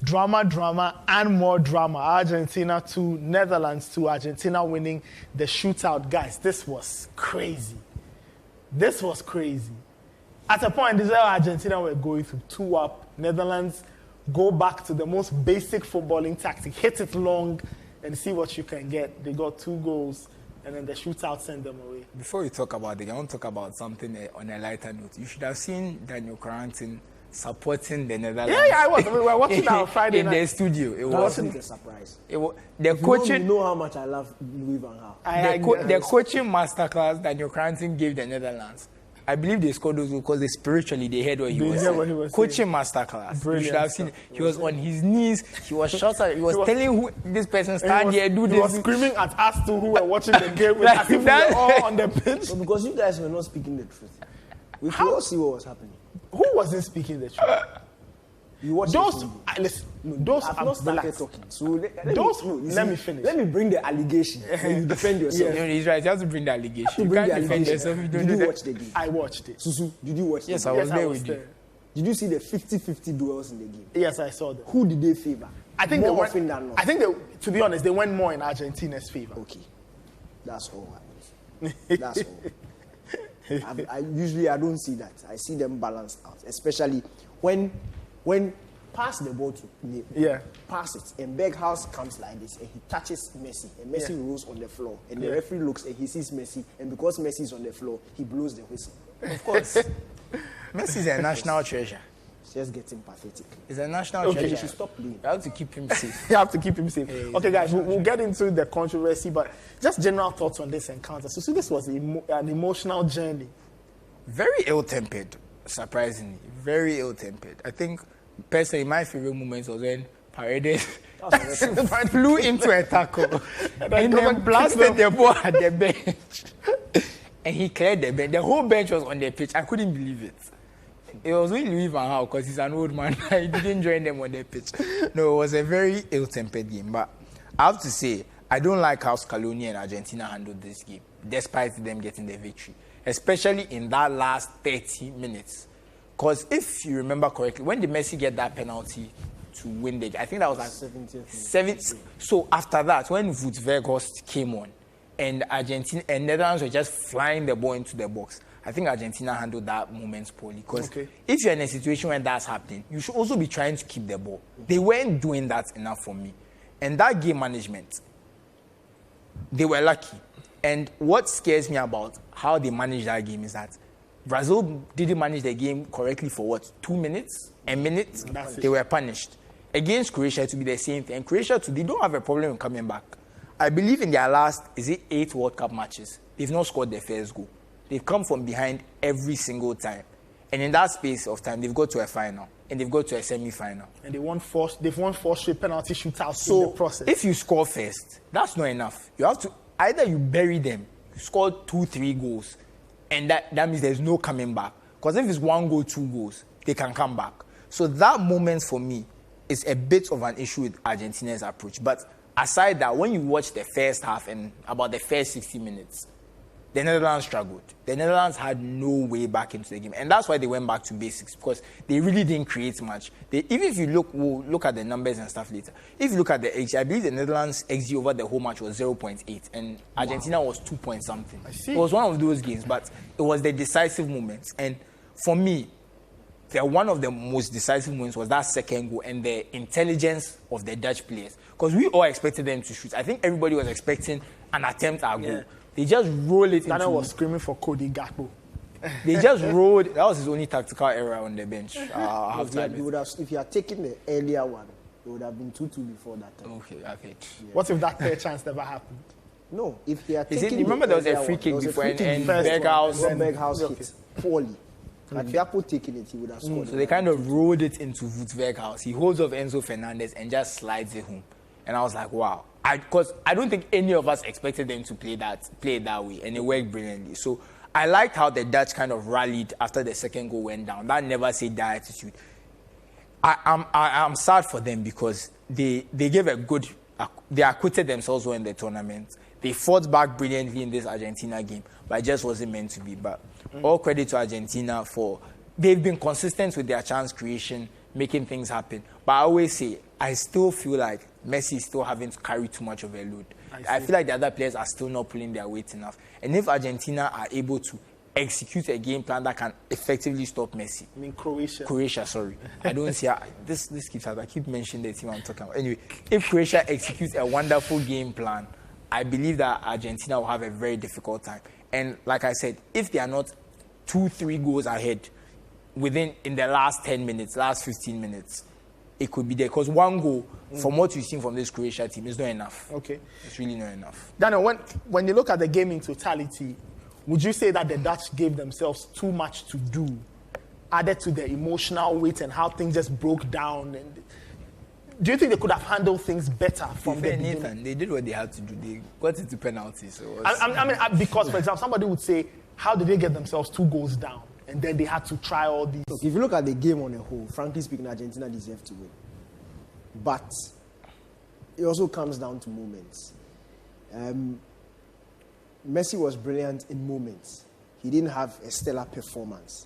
Drama, and more drama. Argentina 2, Netherlands 2. Argentina winning the shootout. Guys, this was crazy. This was crazy. At a point, this is how Argentina were going through 2 up. Netherlands go back to the most basic footballing tactic. Hit it long and see what you can get. They got 2 goals, and then the shootout sent them away. Before we talk about it, I want to talk about something on a lighter note. You should have seen Daniel Quarantin supporting the Netherlands. Yeah, I was. We were watching our Friday in night. the studio. It was a surprise. The coaching. You know how much I love Louis van Gaal. The coaching masterclass Daniel Quarantin gave the Netherlands. I believe they scored those because spiritually they heard what he was saying. Coaching masterclass. You should have seen it. He was on his knees. He was shouting. He was telling who this person stand here, do this. He was screaming at us two who were watching the game with as if we were all on the pitch. So because you guys were not speaking the truth. We could all see what was happening. Who wasn't speaking the truth? You watch those. Listen, those I've are not started relaxed. talking. So let me finish. Let me bring the allegation. And you defend yourself. No, he's right. You have to bring the allegation. You can't defend yourself. Did you watch the game? I watched it. Susu, did you watch the game? Yes, I was there with you. Did you see the 50-50 duels in the game? Yes, I saw them. Who did they favor? I think more often than not. I think to be honest, they went more in Argentina's favor. Okay, that's all. That's all. I usually don't see that. I see them balanced out, especially when pass the ball to pass it, and Berghaus comes like this, and he touches Messi, and Messi rolls on the floor, and the referee looks and he sees Messi, and because Messi is on the floor, he blows the whistle. Of course, Messi is a national treasure. It's just getting pathetic. He's a national treasure. You should stop playing. You have to keep him safe. You have to keep him safe. Okay, guys, we'll get into the controversy, but just general thoughts on this encounter. So this was an emotional journey. Very ill-tempered, surprisingly. Very ill-tempered. I think, personally, my favorite moment was when Paredes flew into a tackle and then blasted the ball at the bench. And he cleared the bench. The whole bench was on the pitch. I couldn't believe it. It was really Louis van Gaal because he's an old man. He didn't join them on the pitch. No, it was a very ill-tempered game. But I have to say, I don't like how Scaloni and Argentina handled this game, despite them getting the victory, especially in that last 30 minutes. Because if you remember correctly, when did Messi get that penalty to win the game? I think that was like 70th. So after that, when Wout Weghorst came on, and Argentina and Netherlands were just flying the ball into the box, I think Argentina handled that moment poorly. Because if you're in a situation where that's happening, you should also be trying to keep the ball. They weren't doing that enough for me. And that game management, they were lucky. And what scares me about how they managed that game is that Brazil didn't manage the game correctly for 2 minutes? A minute? They were punished. Against Croatia, it will be the same thing. And Croatia, too, they don't have a problem in coming back. I believe in their last, 8 World Cup matches, they've not scored their first goal. They've come from behind every single time. And in that space of time, they've got to a final. And they've got to a semi-final. And they've won 4 straight penalty shootouts in the process. If you score first, that's not enough. You have to, either you bury them, you score 2-3 goals, and that means there's no coming back. Because if it's 1 goal, 2 goals, they can come back. So that moment for me is a bit of an issue with Argentina's approach. But aside that, when you watch the first half and about the first 60 minutes, the Netherlands struggled. The Netherlands had no way back into the game. And that's why they went back to basics, because they really didn't create much. Even if you we'll look at the numbers and stuff later. If you look at the XG, I believe the Netherlands' XG over the whole match was 0.8, and Argentina was 2 point something. It was one of those games, but it was the decisive moments. And for me, one of the most decisive moments was that second goal and the intelligence of the Dutch players. Because we all expected them to shoot. I think everybody was expecting an attempt at goal. They just roll it Daniel was screaming for Cody Gakpo. They just rolled. That was his only tactical error on the bench. If you had taken the earlier one, it would have been 2-2 before that time. Okay. Yeah. What if that third chance never happened? No, if he had taken remember there was a free kick before and Berghaus hit poorly. Had Gakpo taken it, he would have scored. So they kind of rolled it into Wout Weghorst. He holds off Enzo Fernandez and just slides it home. And I was like, wow. Because I don't think any of us expected them to play it that way, and it worked brilliantly. So I liked how the Dutch kind of rallied after the second goal went down. That never say die attitude. I'm sad for them because they gave they acquitted themselves well in the tournament. They fought back brilliantly in this Argentina game, but it just wasn't meant to be. But all credit to Argentina they've been consistent with their chance creation, making things happen. But I always say, I still feel like Messi is still having to carry too much of a load. I feel like the other players are still not pulling their weight enough. And if Argentina are able to execute a game plan that can effectively stop Messi. I mean Croatia. Croatia, sorry. I don't see how, this keeps happening. I keep mentioning the team I'm talking about. Anyway, if Croatia executes a wonderful game plan, I believe that Argentina will have a very difficult time. And like I said, if they are not 2-3 goals ahead in the last 10 minutes, last 15 minutes, it could be there. Because one goal, from what you've seen from this Croatia team, is not enough. Okay. It's really not enough. Daniel, when you look at the game in totality, would you say that the Dutch gave themselves too much to do, added to the emotional weight and how things just broke down? And do you think they could have handled things better from the beginning? Nathan, they did what they had to do. They got into penalties. So because, for example, somebody would say, how did they get themselves 2 goals down? And then they had to try all these. Look, if you look at the game on a whole, frankly speaking, Argentina deserved to win. But it also comes down to moments. Messi was brilliant in moments. He didn't have a stellar performance.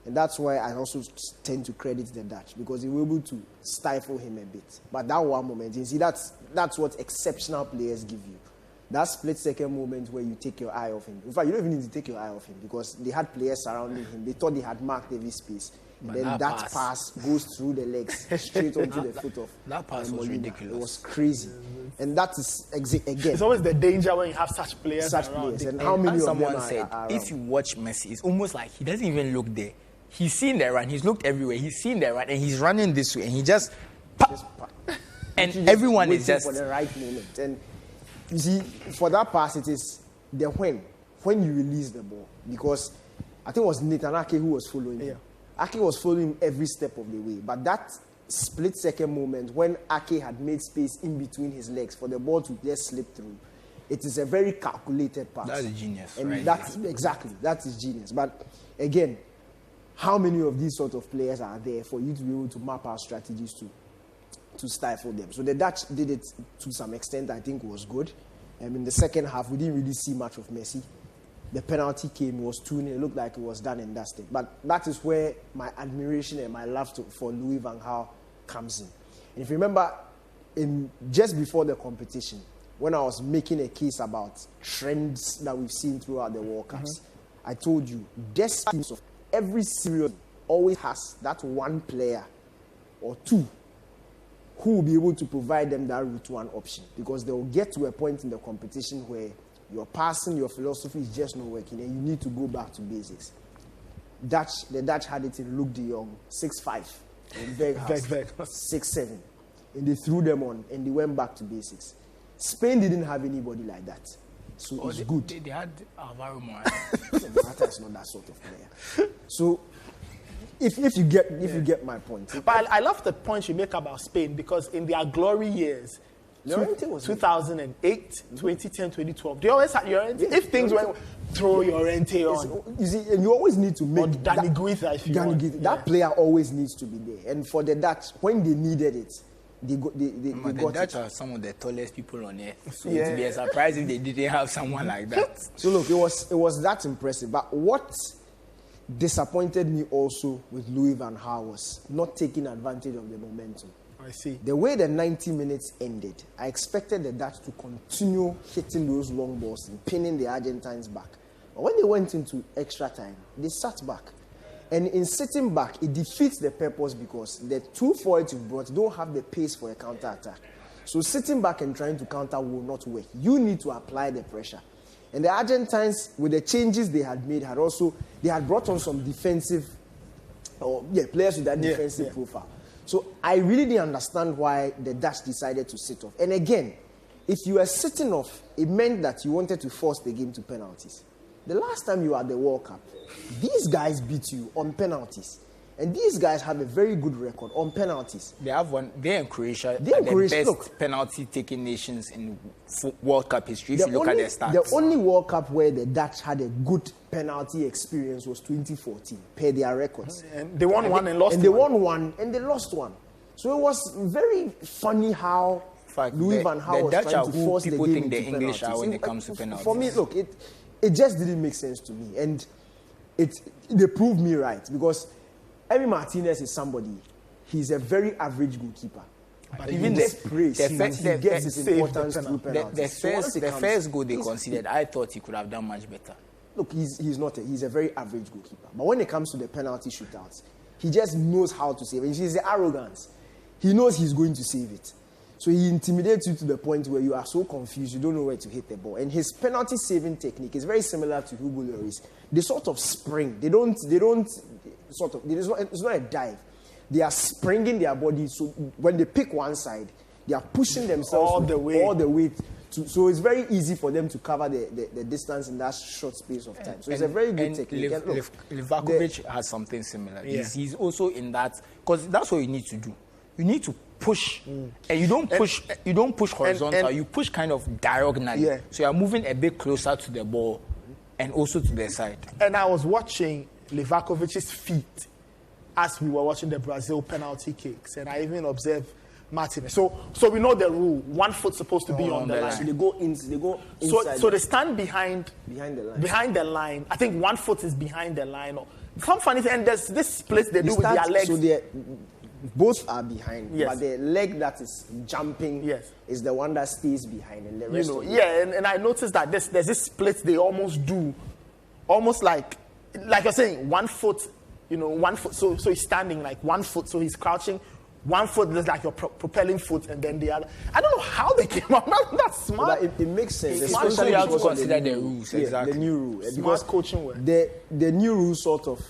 And that's why I also tend to credit the Dutch, because they were able to stifle him a bit. But that one moment, you see, that's what exceptional players give you. That split-second moment where you take your eye off him. In fact, you don't even need to take your eye off him, because they had players surrounding him. They thought they had marked every space. And then that pass goes through the legs, straight onto the foot of that pass was ridiculous. It was crazy. And that is, again... It's always the danger when you have such players around. And how many of someone them said, are if you watch Messi, it's almost like he doesn't even look there. He's seen the run, he's looked everywhere, he's seen the run, and he's running this way, and he just... and everyone is just... for the right moment. And you see, for that pass, it is the when you release the ball. Because I think it was Nathan Ake who was following him. Ake was following him every step of the way. But that split-second moment when Ake had made space in between his legs for the ball to just slip through, it is a very calculated pass. That's genius, and right? That is genius. But again, how many of these sort of players are there for you to be able to map our strategies to stifle them? So the Dutch did it to some extent. I think was good. In the second half, we didn't really see much of Messi. The penalty came, it was 2-0. It looked like it was done and dusted. But that is where my admiration and my love for Louis van Gaal comes in. And if you remember, just before the competition, when I was making a case about trends that we've seen throughout the World Cups, I told you, this team of every series always has that one player or two who will be able to provide them that route one option, because they will get to a point in the competition where your passing, your philosophy is just not working and you need to go back to basics. The Dutch had it in Luc de Jong, 6'5", and Berghuis, 6'7", and they threw them on and they went back to basics. Spain didn't have anybody like that, so it's good. They had Alvaro Morata. Morata is not that sort of player. So if you get my point. But I love the point you make about Spain, because in their glory years, Llorente was 2008, 2010, 2012. They always had Llorente. If things went, throw Llorente on. You see, and you always need to make Danny Guiza, if you want. That player always needs to be there. And for the Dutch, when they needed it, they got the Dutch are some of the tallest people on earth. So it would be a surprise if they didn't have someone like that. So look, it was that impressive. But what disappointed me also with Louis van Gaal was not taking advantage of the momentum. I see. The way the 90 minutes ended, I expected the Dutch to continue hitting those long balls and pinning the Argentines back. But when they went into extra time, they sat back. And in sitting back, it defeats the purpose, because the two forwards you brought don't have the pace for a counter-attack. So sitting back and trying to counter will not work. You need to apply the pressure. And the Argentines, with the changes they had made, they had brought on some defensive, players with that defensive profile. So I really didn't understand why the Dutch decided to sit off. And again, if you were sitting off, it meant that you wanted to force the game to penalties. The last time you were at the World Cup, these guys beat you on penalties. And these guys have a very good record on penalties. They have one. They're in Croatia. They're the best penalty-taking nations in World Cup history. If you look at their stats. The only World Cup where the Dutch had a good penalty experience was 2014, per their records. And they won one and lost one. And they won one and they lost one. So it was very funny how Louis van Gaal was trying to force the game into penalties. English are when it comes to penalties. For me, look, it just didn't make sense to me. And they proved me right, because Emi Martinez is somebody, he's a very average goalkeeper. But even the praise, he gets his importance through penalties. The first goal they conceded, I thought he could have done much better. Look, he's a very average goalkeeper. But when it comes to the penalty shootouts, he just knows how to save it. It's the arrogance. He knows he's going to save it. So he intimidates you to the point where you are so confused, you don't know where to hit the ball. And his penalty saving technique is very similar to Hugo Lloris. They sort of spring. It's not a dive. They are springing their body. So when they pick one side, they are pushing themselves all the way. So it's very easy for them to cover the distance in that short space of time. So it's a very good technique. Livakovic has something similar. Yeah. He's also in that, because that's what you need to do. You need to push, and you don't push horizontal. You push kind of diagonally. Yeah. So you're moving a bit closer to the ball, and also to the side. And I was watching Livakovic's feet as we were watching the Brazil penalty kicks, and I even observed Martinez. So we know the rule. One foot's supposed to be on the line. So they go inside. So they stand behind the line. I think 1 foot is behind the line. Some funny thing, and there's this split they do with their legs. So both are behind, but the leg that is jumping is the one that stays behind, and the rest. And I noticed that there's this split they almost do, almost like you're saying 1 foot. 1 foot. So he's standing like 1 foot. So he's crouching. 1 foot is like your propelling foot, and then the other. I don't know how they came up. That's smart. But it makes sense. Especially you have to consider the rules. Exactly. The new rule. Smart coaching work. The new rule sort of,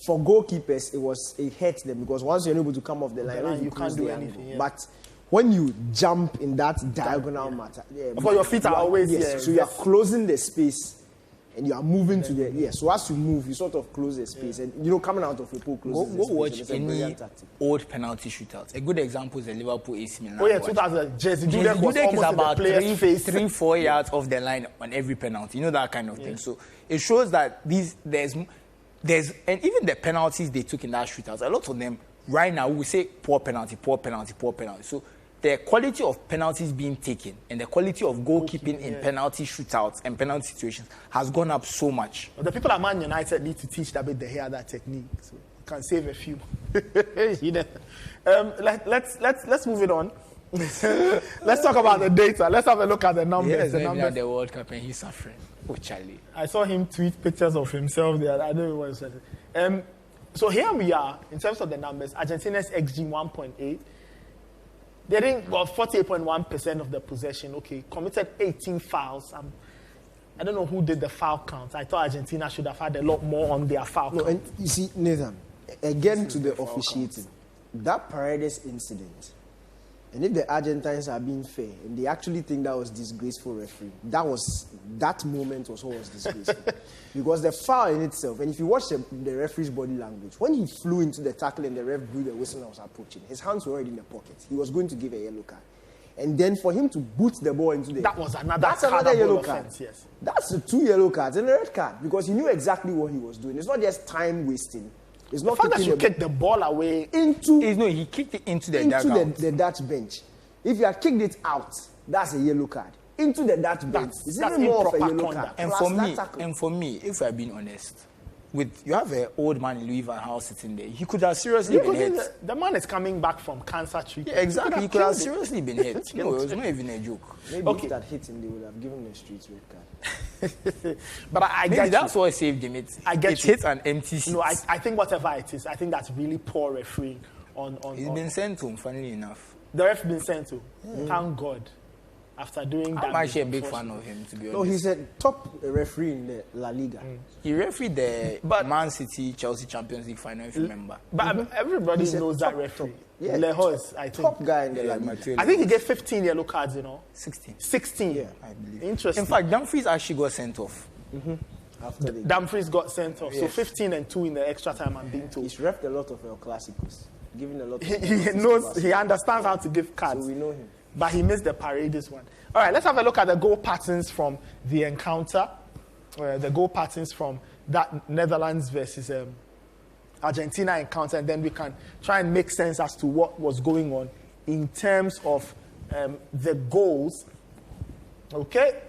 for goalkeepers, it hurts them because once you're able to come off the line, you can't do anything. Yeah. But when you jump in that diagonal matter, because your feet are always so you are closing the space. And you are moving to the so as you move, you sort of close the space, and coming out of a pool, go watch any old penalty shootouts. A good example is the Liverpool AC Milan. 2000. Jesse Dudek is about 3-4 yards off the line on every penalty. That kind of thing. So it shows that there's and even the penalties they took in that shootouts, a lot of them right now we say poor penalty. So the quality of penalties being taken and the quality of goalkeeping in penalty shootouts and penalty situations has gone up so much. The people at Man United need to teach that bit the other technique, so you can save a few. Let's move it on. Let's talk about the data. Let's have a look at the numbers. At the World Cup and he's suffering. Oh, Charlie. I saw him tweet pictures of himself there. I don't know what he said. So here we are in terms of the numbers. Argentina's XG 1.8. They didn't, 48.1% of the possession. Okay, committed 18 fouls. I don't know who did the foul count. I thought Argentina should have had a lot more on their foul count. And you see, Nathan, again to the officiating, that Paredes incident, and if the Argentines are being fair, and they actually think that was disgraceful refereeing, that moment was what was disgraceful. Because the foul in itself, and if you watch the referee's body language, when he flew into the tackle and the ref blew the whistle and was approaching, his hands were already in the pocket. He was going to give a yellow card. And then for him to boot the ball into the... That's another yellow card. Yes. That's 2 yellow cards and a red card, because he knew exactly what he was doing. It's not just time wasting. It's not the fact that you kicked the ball away he kicked it into the Dutch bench. If you had kicked it out, that's a yellow card. Into the Dutch bench, it's even more of a yellow card. And for me, if I'm being honest, you have an old man in Louis Van Gaal sitting there, he could have seriously been hit. The man is coming back from cancer treatment. Yeah, exactly, he could have seriously been hit. No, it was not even a joke. Maybe if that hit him, they would have given him a straight red card. But I get that's what saved him. It hit an empty seat. No, I think whatever it is, I think that's really poor refereeing He's been sent home, funnily enough. The ref been sent to. Thank God. After doing that. I'm actually a big fan of him, to be honest. No, he's a top referee in the La Liga. He refereed the Man City Chelsea Champions League final, if you remember. But everybody knows that referee. Yeah, Lejos, I think. Top guy in the La Liga. I think he gave 15 yellow cards, 16. Yeah, I believe. Interesting. In fact, Dumfries actually got sent off. Dumfries got sent off. Yes. So 15 and 2 in the extra time, I'm being told. He's refed a lot of El Clásicos. Giving a lot of he understands how to give cards. So we know him. But he missed the Paredes one. All right, let's have a look at the goal patterns from the encounter. The goal patterns from that Netherlands versus Argentina encounter, and then we can try and make sense as to what was going on in terms of the goals. Okay?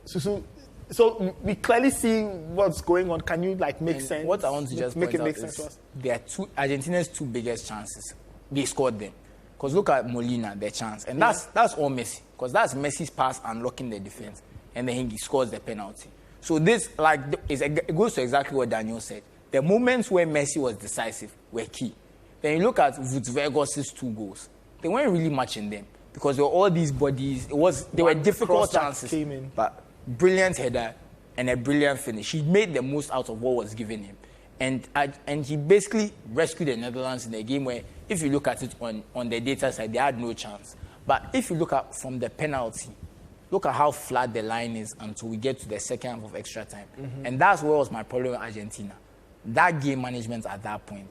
So we clearly see what's going on. Can you make sense? What I want to just make it make sense to us. There are Argentina's two biggest chances. They scored them. Because look at Molina, their chance. And that's all Messi. Because that's Messi's pass unlocking the defense. And then he scores the penalty. So this, it goes to exactly what Daniel said. The moments where Messi was decisive were key. Then you look at Vucevagos' 2 goals. They weren't really much in them. Because there were all these bodies. They were difficult chances. Came in. But brilliant header and a brilliant finish. He made the most out of what was given him. And he basically rescued the Netherlands in a game where, if you look at it on the data side, they had no chance. But if you look at from the penalty, look at how flat the line is until we get to the second half of extra time. Mm-hmm. And that's what was my problem with Argentina. That game management at that point.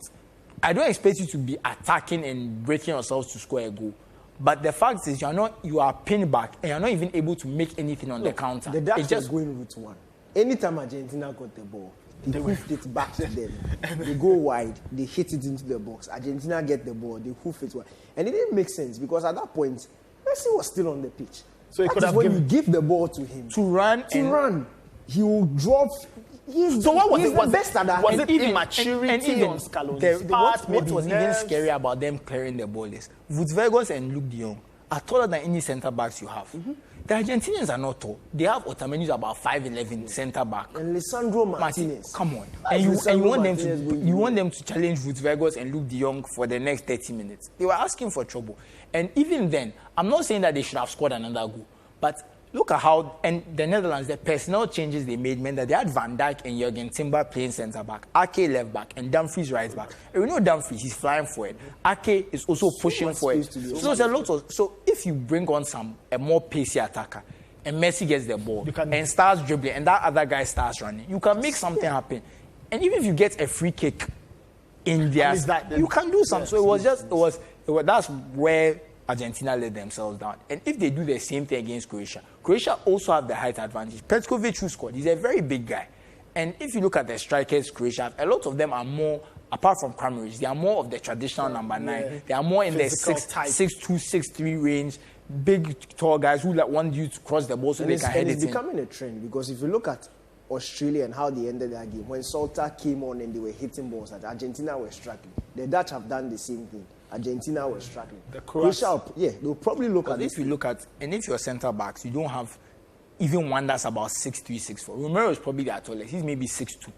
I don't expect you to be attacking and breaking yourselves to score a goal. But the fact is, you are pinned back and you're not even able to make anything on the counter. The Dutch just going route one. Anytime Argentina got the ball, they hoof it back to them. They go wide, they hit it into the box. Argentina get the ball, they hoof it wide. And it didn't make sense because at that point, Messi was still on the pitch. So when you give the ball to him to run, he will drop. So what was it? Was it immaturity on Scaloni's part? What was even scary about them clearing the ball is Vucevagos and Luke de Jong are taller than any centre backs you have. Mm-hmm. The Argentinians are not tall. They have Otamendi who's about 5'11" centre back. And Lisandro Martinez. Come on. And you want them to challenge Vucevagos and Luke de Jong for the next 30 minutes. They were asking for trouble. And even then, I'm not saying that they should have scored another goal. But look at how, and the Netherlands, the personnel changes they made meant that they had Van Dijk and Jurgen Timber playing centre back, Ake left back, and Dumfries right back. And we know Dumfries, he's flying for it. Ake is also pushing for it. So there's a lot of, so if you bring on a more pacey attacker, and Messi gets the ball and starts dribbling, and that other guy starts running, you can make something happen. And even if you get a free kick in there, you can do something. So that's where Argentina let themselves down. And if they do the same thing against Croatia also have the height advantage. Petkovic, who scored, he's a very big guy. And if you look at the strikers Croatia have, a lot of them are more, apart from Kramaric, they are more of the traditional number 9. Yeah. They are more in the 6'2", 6'3" range. Big, tall guys who want you to cross the ball so they can head it in. It's becoming a trend because if you look at Australia and how they ended their game, when Salter came on and they were hitting balls, Argentina were struggling. The Dutch have done the same thing. Argentina was struggling. Croatia, they'll probably look at it. If you look at, and if you're centre backs, you don't have even one that's about 6'3", 6'4". Romero is probably their tallest. He's maybe 6'2".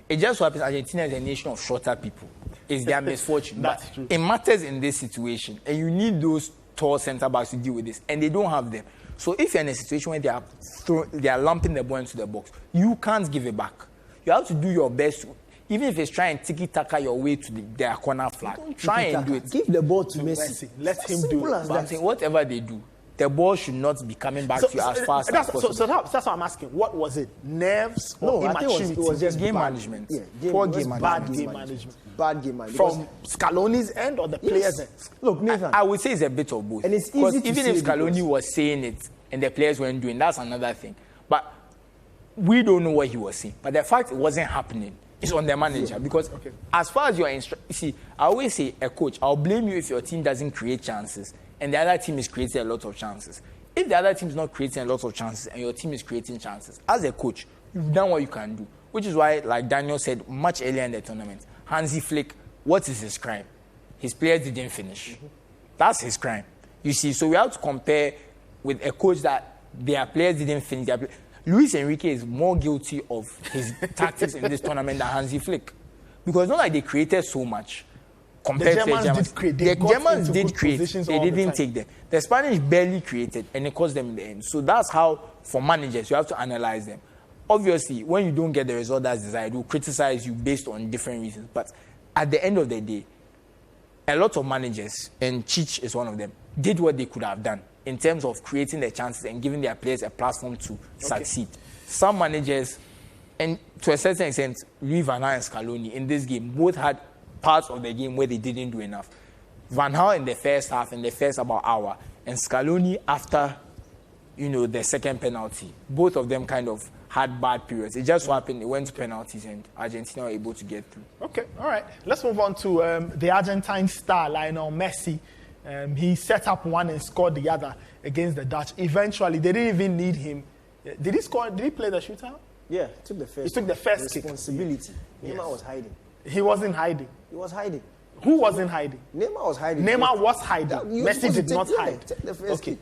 It just so happens Argentina is a nation of shorter people. It's their misfortune. That's but true. It matters in this situation, and you need those tall centre backs to deal with this, and they don't have them. So if you're in a situation where they are lumping the ball into the box, you can't give it back. You have to do your best. Even if it's trying to tiki-taka your way to their corner flag, try and do it. Give the ball to Messi. Let him do it. But I'm saying, whatever they do, the ball should not be coming back to you as fast as possible. So that's what I'm asking. What was it? Nerves or immaturity? It was just game management. Poor game management. Bad game management. From Scaloni's end or the players' end? Look, Nathan, I would say it's a bit of both. And it's easy to even if Scaloni was saying it and the players weren't doing, that's another thing. But we don't know what he was saying. But the fact it wasn't happening, it's on the manager because as far as you are see, I always say, a coach, I'll blame you if your team doesn't create chances and the other team is creating a lot of chances. If the other team is not creating a lot of chances and your team is creating chances, as a coach, you've done what you can do. Which is why, like Daniel said much earlier in the tournament, Hansi Flick, what is his crime? His players didn't finish. Mm-hmm. That's his crime. You see, so we have to compare with a coach that their players didn't finish. Luis Enrique is more guilty of his tactics in this tournament than Hansi Flick. Because it's not like they created so much compared to the Germans. The Germans did create. They didn't take them. The Spanish barely created, and it cost them in the end. So that's how, for managers, you have to analyze them. Obviously, when you don't get the result that's desired, we'll criticize you based on different reasons. But at the end of the day, a lot of managers, and Chich is one of them, did what they could have done in terms of creating the chances and giving their players a platform to succeed. Some managers, and to a certain extent, Louis van Gaal and Scaloni in this game, both had parts of the game where they didn't do enough. Van Gaal in the first half, in the first about hour, and Scaloni after, the second penalty. Both of them kind of had bad periods. It just so happened, it went to penalties and Argentina were able to get through. Okay, all right. Let's move on to the Argentine star, Lionel Messi. He set up one and scored the other against the Dutch. Eventually, they didn't even need him. Did he score? Did he play the shootout? Yeah, he took the first. He took the first responsibility. Yes. Neymar was hiding. He wasn't hiding. He was hiding. Who wasn't hiding? Neymar was hiding. Neymar was hiding. Messi did not hide. The first okay. kick.